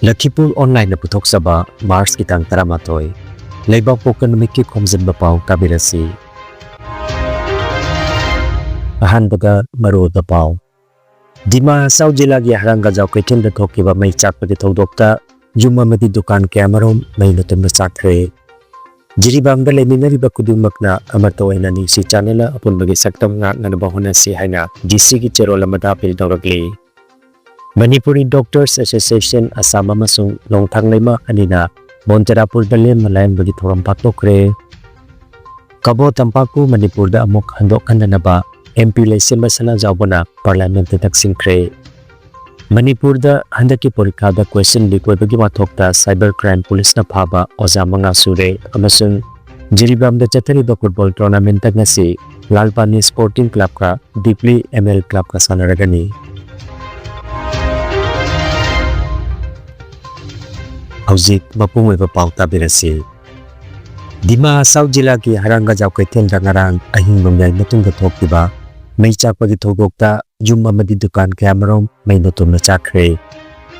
Lakhipuronline na putok saba Mars kitang taramatoy. Laibang pokan namiki Khomjinba Pao kabirasi. Ahanbaga Maroda Pao. Dima Saujila gi haranga jaw kaitin da thokiba mai chakpagi thodokta juma madi dukan kamarom mai notam sakre. Jiribang da leminariba kudummakna amato ena ni si channel apun bagi saktam nga nganabahona si haina DC ki cherola mada pil dawragli. Manipuri Doctors Association Assam amasung longthang lema anina Monterapur dalen malayan bagi thoram patokre. Kabo tampaku Manipur da amok handok kandanaba MP election masana jawbana parliament taksingkre. Manipur da handaki porikha da question leak bagi mathokta cyber crime police na phaba oja manga sure amasung jiribam da chatari ba football tournament ngasi lalpani sporting club ka deeply ML club ka sanaragani. Hauzik mapung iba pau tabirasi. Dima Saujila ki haranga jaw kaitin rangarang ahing nongyay matung da thokiba may chakpagi thodokta jum amadi dukan kamarom may notom na chakre.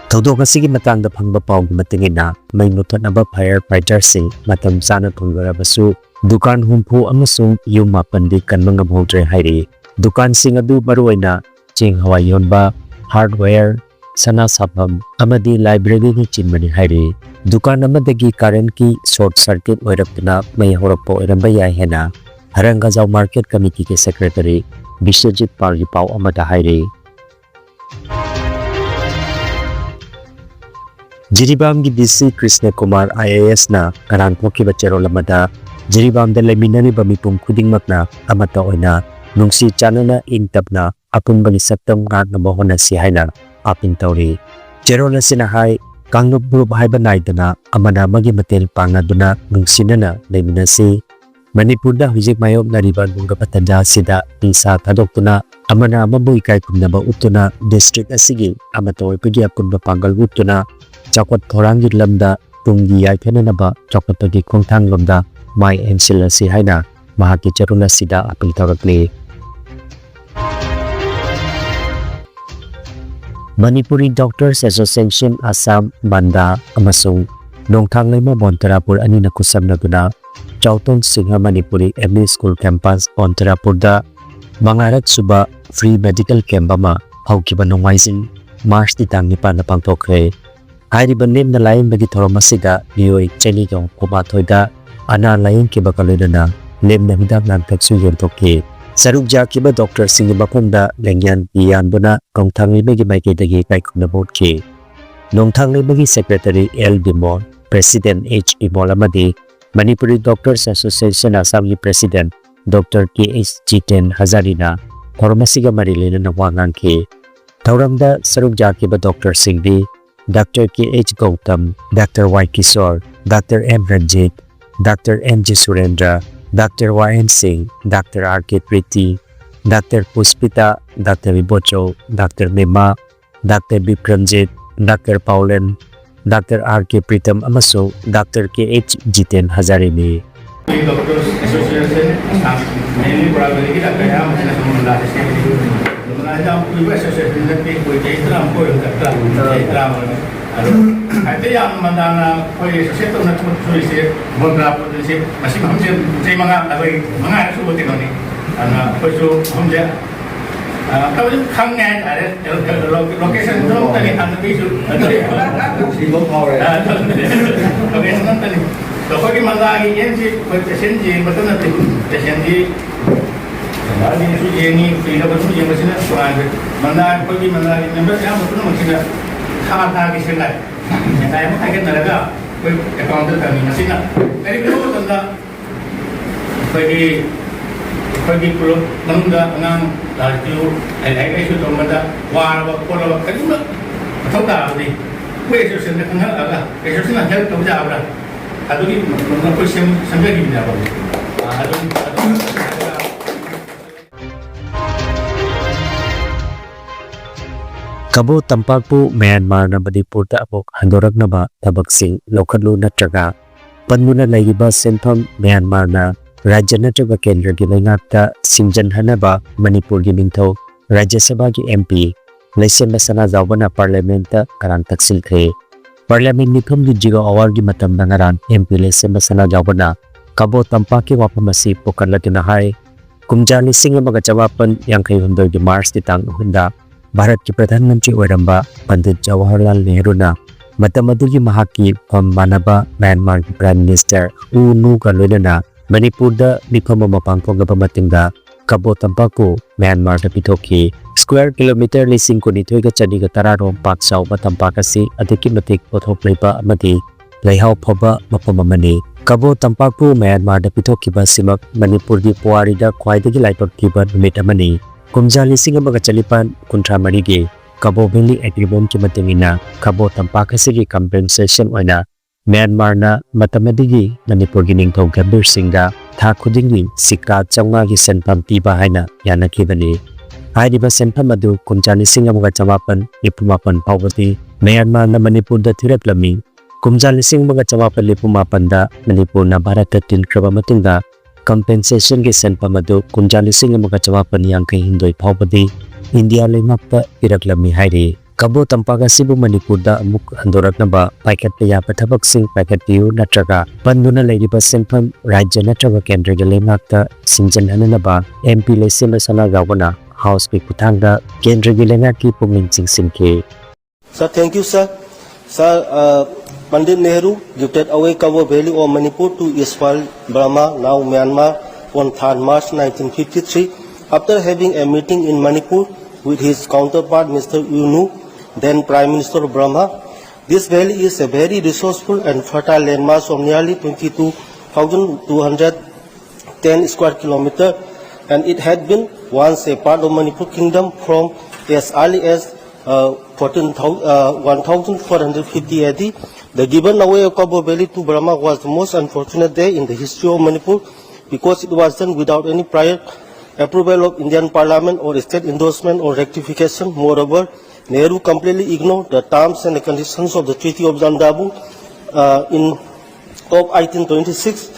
Thodok asigi matang da phangba pau matingin na may noton aba firefighter sing matam sana thongarabasu dukan humpu amasung yung mapandi kan mga bhodre hairi. Dukan sing adu maruay na ching hawayon ba hardware sana sapam amadi library ni chinmani hairi. Dukan amadagi current ki short circuit oirapna may horappo irambaya hena haranga jaw market committee ke secretary Biswajit Pargi Pao amada hairi. Jiribam gi DC Krishna Kumar IAS na karang poki bachero lamada jiribam da leminani bamipum kuding makna amata oina nungsi chanana intabna apun bagi saktam ngak na mohona si haina apin tauri. Chero na sinahai Kanglub group haiba naidana amana magi matel pangaduna nungsinana leminasi. Manipur da hujik mayom na riban bunga patanda sida pisa thadoktuna amana mabu ikai kumnaba utuna district asigi amatoy pagi apun bapangal utuna chakwat thorangi lamda tunggi ai phenanaba chakwat pagi khongthang lomda mai encil si haina mahaki charuna sida apil thorakli. Manipuri Doctors Association Assam Banda amasung nongthang lema Monterapur ani nakusam naguna Chautong Singha Manipuri MD School Campus Monterapur da mangarak suba free medical camp ama haukiba nongwaising March titang nipa na pangtokre. Hairiba nem na lain bagi thoromasiga nioi cheni jong kumathoida ana lain kiba kalodana nem na hidak nan taksu yontoke. Saruk jakiba Dr. Singh Bakumda lengyan iyan buna kongthang libagi maike dagi kaikumna board ki. Nongthang libagi Secretary L. Dimon, President H. Imol amadi Manipuri Doctors Association Assam ki President Dr. K.H. Jiten Hazarina Thormasiga marilina na wangang ki. Tauramda saruk jakiba Dr. Singh di Dr. K.H. Gautam, Dr. Y. Kishore, Dr. M. Ranjit, Dr. M. J. Surendra, Dr. Y.N. Singh, Dr. R.K. Priti, Dr. Puspita, Dr. Vibocho, Dr. Nima, Dr. Bipramjit, Dr. Paulen, Dr. R.K. Pritam amasung Dr. K.H. Jiten Hazarini. Doctors Association mainly probably kita kaya macam semula sekali. Mana juga association tapi koi Islam koi Islam. Ada yang mana koi association nak cuma tulis beberapa tulis masih macam saya mengajar sebut ini. Anak koi tu macam kalau khang ngan ada location tu tadi anda bisu. Sibuk power. Location tadi. Kalau kita mandai yang si pasien si betul nanti pasien si mandai ni suji ni tidak betul yang macam mana soal mandai pergi mandai member yang betul macam mana khana di sana yang saya mahu kata naraga account kami masih nak dari itu tanda pergi pulau nangga ngang lalu itu tu mana war pulau kedua tahu tak ni kue susun dengan apa susun dengan tahu tak apa Aduh ni, aku sampai di mana boleh? Kabo Tampak po Myanmar na Manipur da apok handorag na ba tabaksing lokalo na traga panmuna lagi ba sentham Myanmar na rajya na traga kendra gilayngata Sinjan hanaba Manipur gimingtho Rajya Sabha ki MP laisen masana zawbana parliament karang taksil khe Parliament Nikom di Jigo Awar di Matam Nangaran MP Lesem Masana Jawbana Kabo Tampak ki wapamasi Pokanlatina Hai Kumjani Singa Magajawapan yang kay Hundor di Mars di Tang Hunda Bharat ki Pradhan Mantri Oiramba Pandit Jawaharlal Nehru na Matamadu ki Mahaki Pambanaba Myanmar ki Prime Minister U Nu ka loinana Manipur da Mipam Mapangko nga pamatingda Kabo Tampak ko Myanmar da pitoki Square kilometer lising ko nito'y katsani ka tararong paksaw Tampak kasi adiki matik pothok laypa amati layhaw paba mapamamani Kabo Tampak ko Myanmar da pitoki ba simak Manipur di puwari da kwaidagi laypag kiba numit amani Kumja lising ang mga tsalipan kontra marigi Kabo Valley Agreement ki matingina Kabo Tampak kasi ki compensation o na Myanmar na matamadigi Manipur gining tong kabir singda tha khudingni sikka changwa ki senpam tiba haina yana kibani Hai ba senpam adu kumjani singa mga chamapan ipumapan pawati Myanmar na Manipur da thiraklami kumjani sing mga chamapan ipumapan da Manipur na Bharat da tilkraba matingda compensation ki senpam adu kumjani singa mga chamapan yang kay hindoy pawati India limapta iraklami hairi Kabo Tampak asibu Manipur da amuk handorak na ba paikat paya pathabak sing paikat piyu natraga panduna layriba senpam rajya natraga kendra ga lemakta singjan na ba MP Lesem Masana Jawbana House Speaker Putangda Kendra Gilenga ki Puming Simke. Sir, thank you, sir. Sir, Pandit Nehru gifted away Kabo Valley of Manipur to Iswal Burma, now Myanmar, on 3rd March 1953, after having a meeting in Manipur with his counterpart, Mr. U Nu, then Prime Minister of Burma. This valley is a very resourceful and fertile landmass of nearly 22,210 square kilometers, and it had been once a part of Manipur Kingdom from as early as 1450 AD. The given away of Kabo Valley to Burma was the most unfortunate day in the history of Manipur because it was done without any prior approval of Indian Parliament or state endorsement or rectification. Moreover, Nehru completely ignored the terms and the conditions of the Treaty of Zandabu of 1826,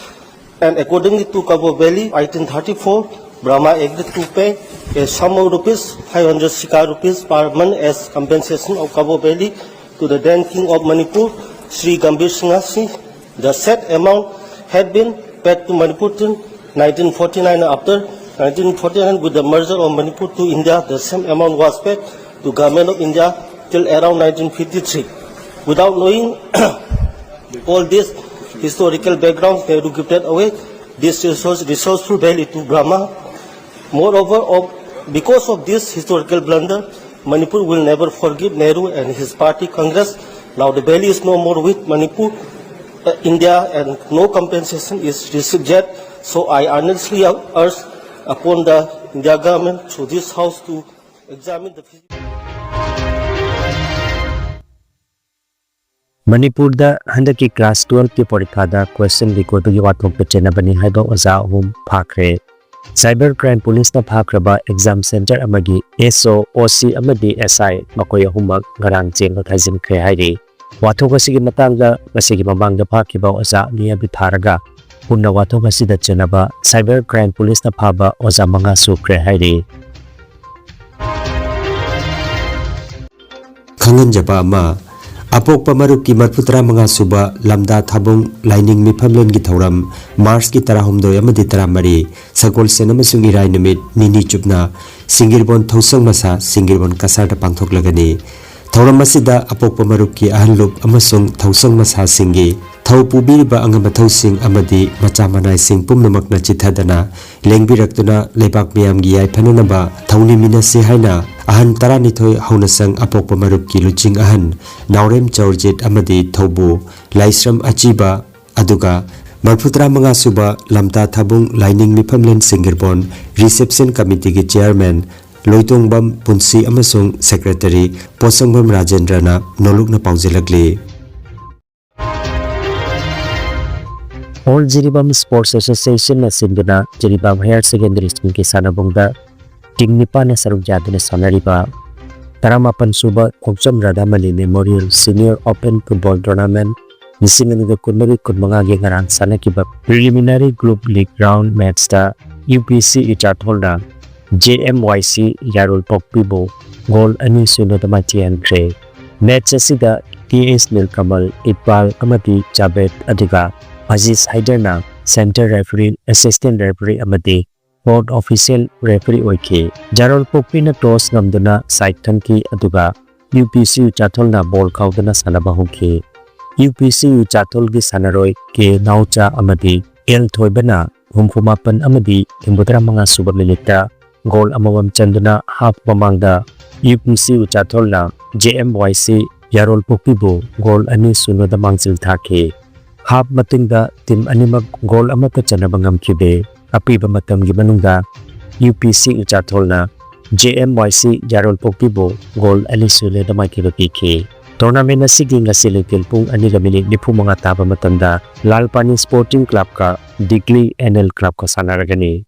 and accordingly to Kabo Valley, 1834, Burma agreed to pay a sum of rupees 500 Sikar rupees per month as compensation of Kabo Valley to the then King of Manipur, Sri Gambhir Singh Singh. The said amount had been paid to Manipur till 1949. After 1949, with the merger of Manipur to India, the same amount was paid to Government of India till around 1953. Without knowing all this historical background, Nehru gifted away this resourceful valley to Burma. Moreover, because of this historical blunder, Manipur will never forgive Nehru and his party Congress. Now the valley is no more with Manipur, India, and no compensation is received yet. So I earnestly urge upon the India government through this house to examine the Manipur da handaki class 12 ki parikha da question record gi wathok pe chenabani haiba oza ahum phakre Cyber Crime Police na phakraba exam center amagi SO OC amadi SI makoy ahumak ngarang cheng thajin kre hairi wathok asigi matangda masigi mamangda phakhiba oza niya bitharaga punna wathok asida chenaba Cyber Crime Police na phaba oza manga su kre hairi Khangan jaba ama Apok pamaruk ki marputra mga suba lamda thabong lining mi phamlen gi thoram Mars ki tarahum do yamadi taramari sakol senama sungi rai numit nini chupna singirbon thosang masa singirbon kasar ta pangthok lagani thoram masida apok pamaruk ki ahanlup amasung thosang masa singi thau pubir ba angama thosing amadi macha manai sing pumnamak na chithadana lengbirak lebak miam gi ai phanana ba thauni minase haina ahan tarani thoi haunasang apok pamaruk ki luching ahan naurem chaurjet amadi thobu laisram achiba aduga marputra manga suba lamta thabung lining miphamlen singirbon reception committee ki chairman loitongbam punsi amasung secretary posangbam rajendrana nolukna paujelagli All Jiribam Sports Association na sinduna Jiribam Higher Secondary School ki sanabongda tingnipa na sarungjado na sanariba Taramapan suba Khomjinba Radamali Memorial Senior Open Football Tournament Nisinganiga kunmari kunmangagi ngarang sana kiba Preliminary Group League Round Match ta UPC Ichatholna JMYC Yarul Pokpibo Goal ani suno tamatian kre Match asida PS Nilkamal Ipal amati Jabet adiga Aziz Haiderna Center Referee Assistant Referee amati Board Official Referee oike Jarol Pokpina toss ngamduna side thanki aduga UPC Chatholna ball kaudana sanaba hongke UPC Chathol gi sanaroi ke naucha amati El Thoibana Humfumapan amadi Imbutra mga suba minita goal amawam chanduna half mamangda UPC Chatholna JMYC Yarol Pokibo goal ani sunoda mangsil thake half matingda team animag goal amata chanabangam kibe apiba matam gi manungda UPC Chatholna JMYC Yarol Pokibo goal ani suneda makirotike Tournament na sige nga silikil pong aniga minit ni po mga taba matanda Lalpani Sporting Club ka Digli NL Club ka sanaragani.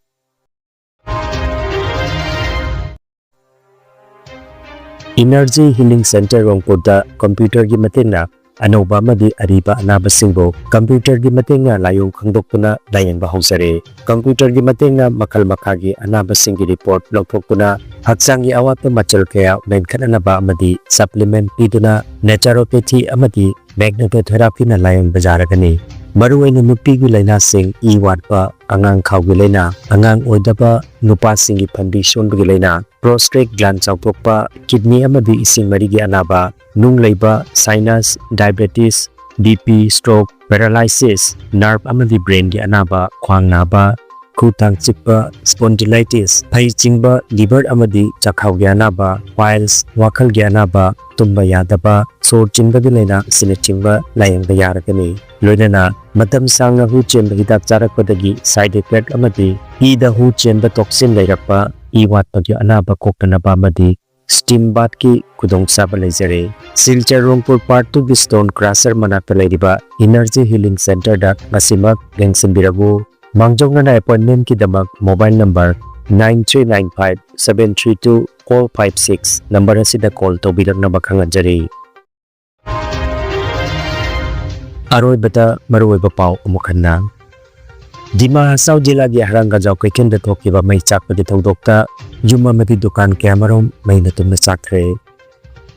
Energy Healing Center Rongpoda Computer gi matinga anoba madi ariba anaba singbo computer gi matinga layong kangdokpuna dayang bahawsare computer gi matinga makal makagi anaba singi report logpokpuna haksangi awat machal kaya menkhan anaba amadi supplement piduna naturopathy amadi magnetotherapy na layang bajaragani maruwaina nupi gi laina sing iwatpa angang khawgi laina angang oidaba nupa singi foundation gi laina prostate gland chawtokpa kidney amadi ising marigi anaba nung leiba sinus diabetes BP stroke paralysis nerve amadi brain gi anaba khwang naba khutang chikpa spondylitis phai chingba liver amadi chakhau gi anaba piles wakhal gi anaba tumba yadaba sor chinba gi lena sine chingba layang da yarakani loinana matam sangna hu chen hidak charakpadagi side effect amadi ida hu chen ba toxin leirakpa iwat pagi anaba koktanaba amadi steam bath ki kudong saba lejare Silchar Rongpur Part 2 gi stone crusher manakta leiriba Energy Healing Center da ngasimak gengsin birabu mangjongna na appointment ki damak mobile number 9395-732-456 number asida call tawbirak na bakhangajari Aroy bata maruoy ba pau umukhanna Dima Hasaw jila gi haranga jaw kaiken da thokiba mai chakpadi thongdokta Juma mati dukan kamarom may natumna sakre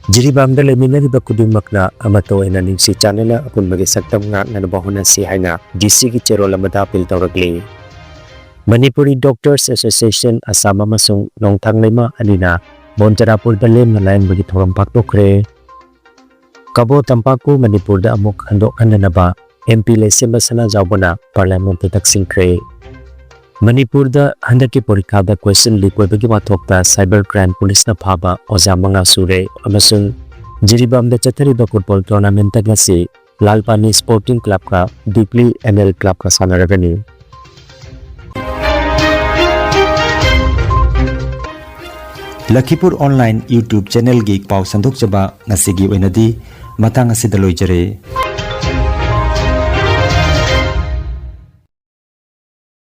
Jiribam da leminari ba kudumakna amato ina ningsi chanela akun magisagtam nga nanabahuna si haina DC ki chero lamada pil tawragli Manipuri Doctors Association asama masung nongthang lema anina Bontarapur da lem na layang bagi thoram pakdokre Kabo Tampaku Manipur da amok handok hananaba MP lesemba sana jawbana parliament taksingkre Manipur da handaki porikha da question leak bagi mathokta cyber crime police na phaba oja manga sure amasung Jiribam da chathari ba football tournament ta ngasi Lalpani Sporting Club ka Digli NL Club ka sanaragani Lakhipur online YouTube channel gi pau sandok chaba ngasigi oinadi matang asidaloi jare